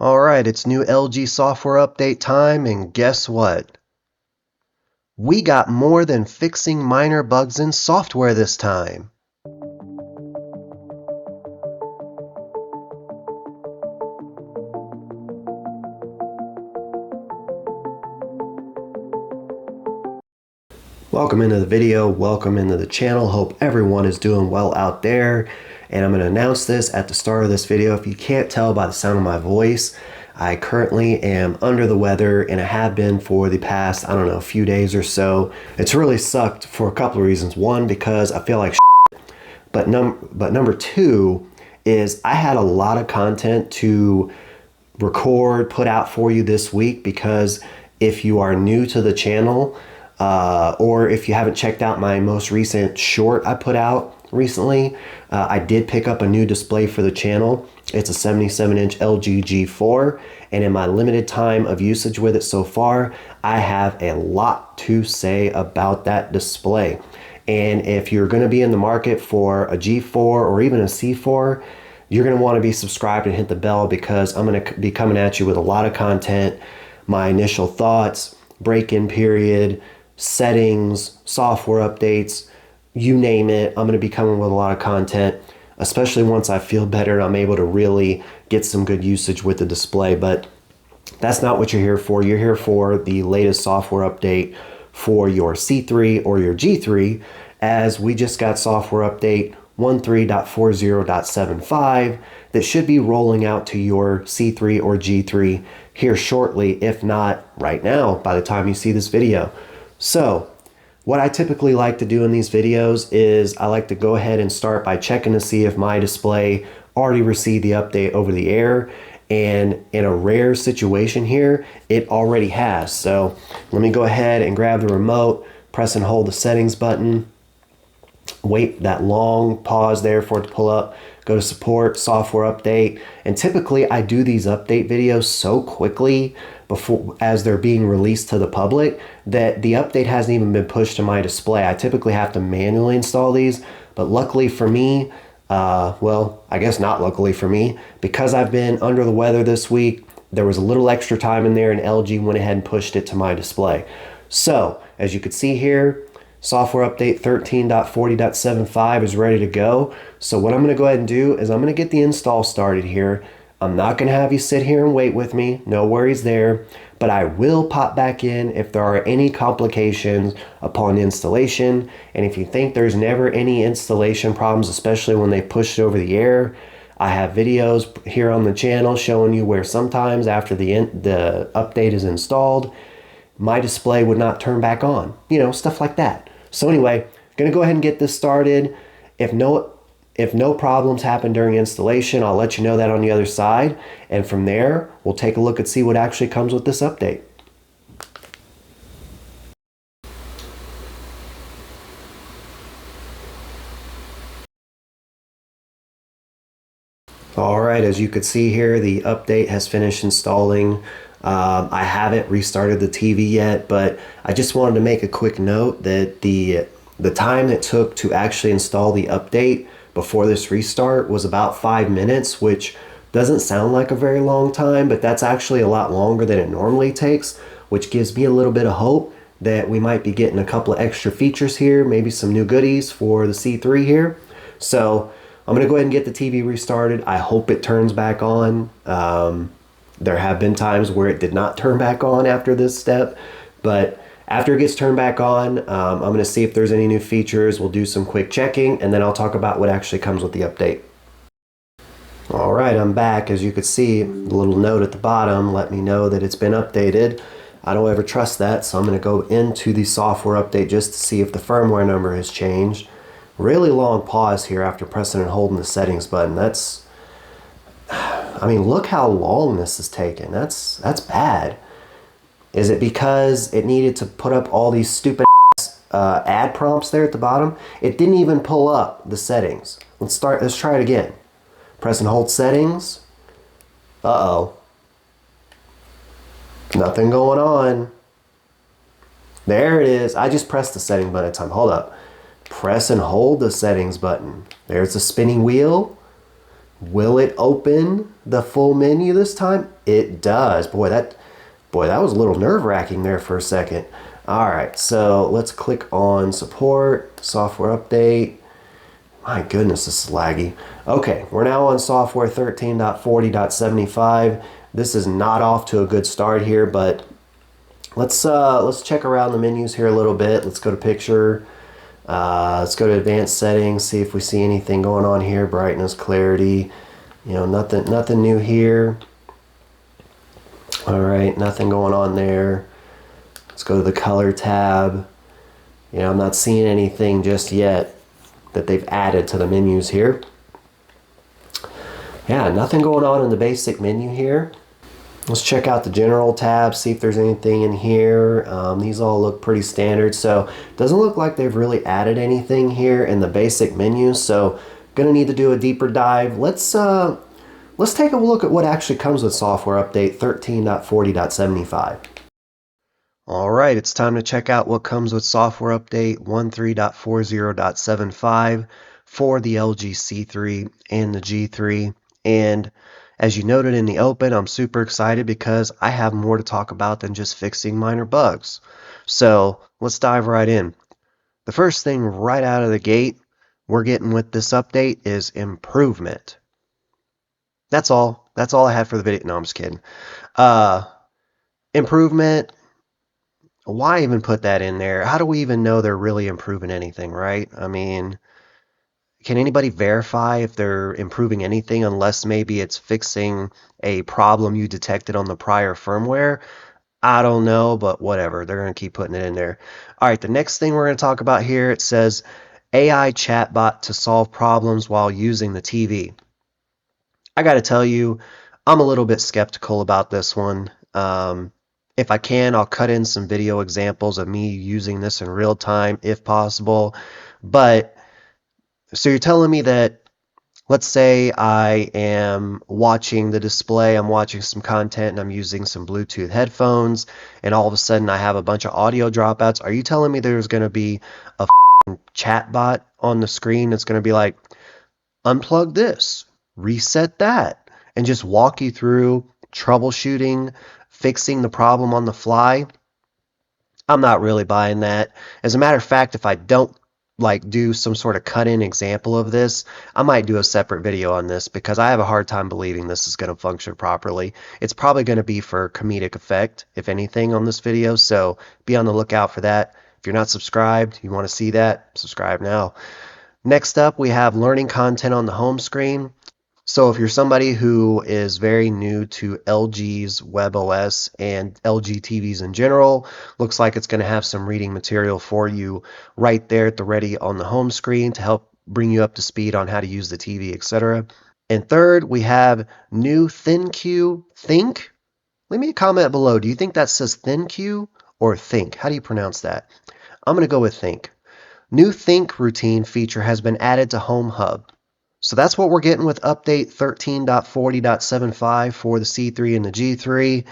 Alright, it's new LG software update time, and guess what? We got more than fixing minor bugs in software this time. Welcome into the video, welcome into the channel. Hope everyone is doing well out there. And I'm going to announce this at the start of this video. If you can't tell by the sound of my voice, I currently am under the weather, and I have been for the past, I don't know, a few days or so. It's really sucked for a couple of reasons. One, because I feel like shit. But number two is I had a lot of content to record, put out for you this week, because if you are new to the channel, or if you haven't checked out my most recent short I put out recently, I did pick up a new display for the channel. It's a 77-inch LG G4, and in my limited time of usage with it so far, I have a lot to say about that display. And if you're going to be in the market for a G4 or even a C4, you're going to want to be subscribed and hit the bell, because I'm going to be coming at you with a lot of content, my initial thoughts, break-in period, settings, software updates, you name it. I'm going to be coming with a lot of content, especially once I feel better and I'm able to really get some good usage with the display. But that's not what you're here for. You're here for the latest software update for your C3 or your G3, as we just got software update 13.40.75 that should be rolling out to your C3 or G3 here shortly, if not right now by the time you see this video. So what I typically like to do in these videos is I like to go ahead and start by checking to see if my display already received the update over the air. And in a rare situation here, it already has. So let me go ahead and grab the remote, press and hold the settings button, wait that long pause there for it to pull up, go to support, software update. And typically I do these update videos so quickly before as they're being released to the public that the update hasn't even been pushed to my display. I typically have to manually install these, but luckily for me, well, I guess not luckily for me, because I've been under the weather this week, there was a little extra time in there and LG went ahead and pushed it to my display. So as you can see here, software update 13.40.75 is ready to go. So what I'm going to go ahead and do is I'm going to get the install started here. I'm not going to have you sit here and wait with me. No worries there. But I will pop back in if there are any complications upon installation. And if you think there's never any installation problems, especially when they push it over the air, I have videos here on the channel showing you where sometimes after the update is installed, my display would not turn back on. You know, stuff like that. So anyway, going to go ahead and get this started. If no problems happen during installation, I'll let you know that on the other side. And from there, we'll take a look and see what actually comes with this update. All right, as you can see here, the update has finished installing. I haven't restarted the TV yet, but I just wanted to make a quick note that the time it took to actually install the update before this restart was about 5 minutes, which doesn't sound like a very long time, but that's actually a lot longer than it normally takes, which gives me a little bit of hope that we might be getting a couple of extra features here, maybe some new goodies for the C3 here. So I'm going to go ahead and get the TV restarted. I hope it turns back on. There have been times where it did not turn back on after this step, but after it gets turned back on, I'm going to see if there's any new features. We'll do some quick checking, and then I'll talk about what actually comes with the update. All right, I'm back. As you can see, the little note at the bottom let me know that it's been updated. I don't ever trust that, so I'm going to go into the software update just to see if the firmware number has changed. Really long pause here after pressing and holding the settings button. I mean, look how long this is taking. That's bad. Is it because it needed to put up all these stupid ad prompts there at the bottom? It didn't even pull up the settings. Let's try it again. Press and hold settings. Uh-oh. Nothing going on. There it is. I just pressed the setting button at a time. Hold up. Press and hold the settings button. There's the spinning wheel. Will it open the full menu this time? It does. Boy, that was a little nerve-wracking there for a second. All right, so let's click on support, software update. My goodness, this is laggy. Okay, we're now on software 13.40.75. This is not off to a good start here, but let's check around the menus here a little bit. Let's go to picture. Let's go to advanced settings, see if we see anything going on here. Brightness, clarity, nothing new here. All right, nothing going on there. Let's go to the color tab. I'm not seeing anything just yet that they've added to the menus here. Yeah, nothing going on in the basic menu here. Let's check out the general tab, see if there's anything in here. These all look pretty standard, so it doesn't look like they've really added anything here in the basic menu. So gonna need to do a deeper dive. Let's take a look at what actually comes with software update 13.40.75. All right, it's time to check out what comes with software update 13.40.75 for the LG C3 and the G3. And as you noted in the open, I'm super excited because I have more to talk about than just fixing minor bugs. So let's dive right in. The first thing right out of the gate we're getting with this update is improvement. That's all. That's all I had for the video. No, I'm just kidding. Improvement. Why even put that in there? How do we even know they're really improving anything, right? I mean, can anybody verify if they're improving anything unless maybe it's fixing a problem you detected on the prior firmware? I don't know, but whatever. They're going to keep putting it in there. All right, the next thing we're going to talk about here, it says AI chatbot to solve problems while using the TV. I got to tell you, I'm a little bit skeptical about this one. If I can, I'll cut in some video examples of me using this in real time if possible. But so you're telling me that, let's say I am watching the display, I'm watching some content, and I'm using some Bluetooth headphones, and all of a sudden I have a bunch of audio dropouts. Are you telling me there's going to be a chat bot on the screen that's going to be like, unplug this, reset that, and just walk you through troubleshooting, fixing the problem on the fly? I'm not really buying that. As a matter of fact, if I don't do some sort of cut-in example of this, I might do a separate video on this because I have a hard time believing this is going to function properly. It's probably going to be for comedic effect, if anything, on this video, so be on the lookout for that. If you're not subscribed, you want to see that, subscribe now. Next up, we have learning content on the home screen. So if you're somebody who is very new to LG's WebOS and LG TVs in general, looks like it's going to have some reading material for you right there at the ready on the home screen to help bring you up to speed on how to use the TV, etc. And third, we have new ThinQ. Think? Leave me a comment below. Do you think that says ThinQ or Think? How do you pronounce that? I'm going to go with Think. New Think routine feature has been added to Home Hub. So that's what we're getting with update 13.40.75 for the C3 and the G3.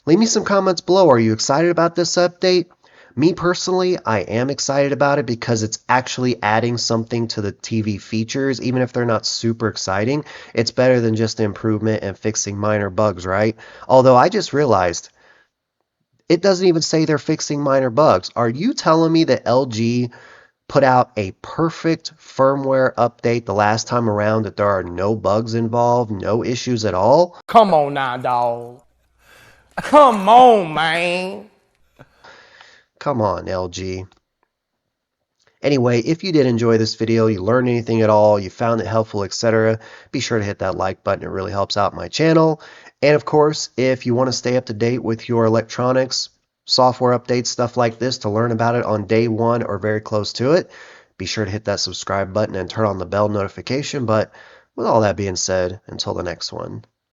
Leave me some comments below. Are you excited about this update? Me personally, I am excited about it because it's actually adding something to the TV features, even if they're not super exciting. It's better than just improvement and fixing minor bugs, right? Although I just realized it doesn't even say they're fixing minor bugs. Are you telling me that LG put out a perfect firmware update the last time around, that there are no bugs involved, no issues at all? Come on now, dog. Come on, man. Come on, LG. Anyway, if you did enjoy this video, you learned anything at all, you found it helpful, etc., be sure to hit that like button. It really helps out my channel. And of course, if you want to stay up to date with your electronics, software updates, stuff like this, to learn about it on day one or very close to it, be sure to hit that subscribe button and turn on the bell notification. But with all that being said, until the next one.